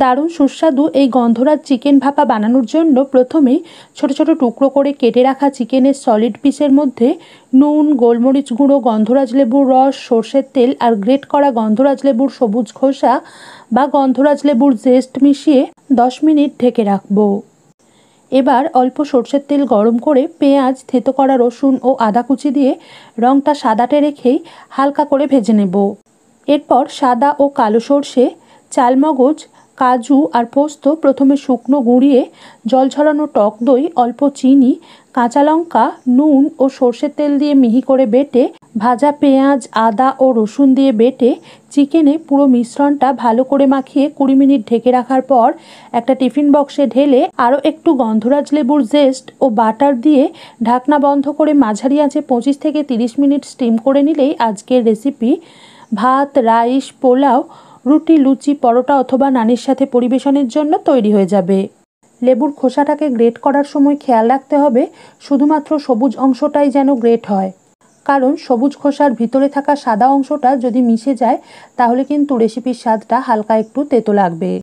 দারুণ সুস্বাদু এই গন্ধরাজ চিকেন ভাপা বানানোর জন্য প্রথমেই ছোট ছোট টুকরো করে কেটে রাখা চিকেনের সলিড পিসের মধ্যে নুন, গোলমরিচ গুঁড়ো, গন্ধরাজ লেবুর রস, সর্ষের তেল আর গ্রেট করা গন্ধরাজ লেবুর সবুজ খোসা বা গন্ধরাজ লেবুর জেস্ট মিশিয়ে 10 মিনিট ঢেকে রাখবো। এবার অল্প সর্ষের তেল গরম করে পেঁয়াজ, থেঁতো করা রসুন ও আদা কুচি দিয়ে রঙটা সাদাটে রেখেই হালকা করে ভেজে নেব। এরপর সাদা ও কালো সর্ষে, চালমগজ, কাজু আর পোস্ত প্রথমে শুকনো গুঁড়িয়ে জল ঝরানো টক দই, অল্প চিনি, কাঁচা লঙ্কা, নুন ও সর্ষের তেল দিয়ে মিহি করে বেটে ভাজা পেঁয়াজ, আদা ও রসুন দিয়ে বেটে চিকেনে পুরো মিশ্রণটা ভালো করে মাখিয়ে 20 মিনিট ঢেকে রাখার পর একটা টিফিন বক্সে ঢেলে আরও একটু গন্ধরাজ লেবুর জেস্ট ও বাটার দিয়ে ঢাকনা বন্ধ করে মাঝারি আঁচে 25 থেকে 30 মিনিট স্টিম করে নিলেই আজকের রেসিপি ভাত, রাইস, পোলাও, রুটি, লুচি, পরোটা অথবা নানের সাথে পরিবেশনের জন্য তৈরি হয়ে যাবে। লেবুর খোসাটাকে গ্রেট করার সময় খেয়াল রাখতে হবে শুধুমাত্র সবুজ অংশটাই যেন গ্রেট হয়, কারণ সবুজ খোসার ভিতরে থাকা সাদা অংশটা যদি মিশে যায় তাহলে কিন্তু রেসিপির স্বাদটা হালকা একটু তেতো লাগবে।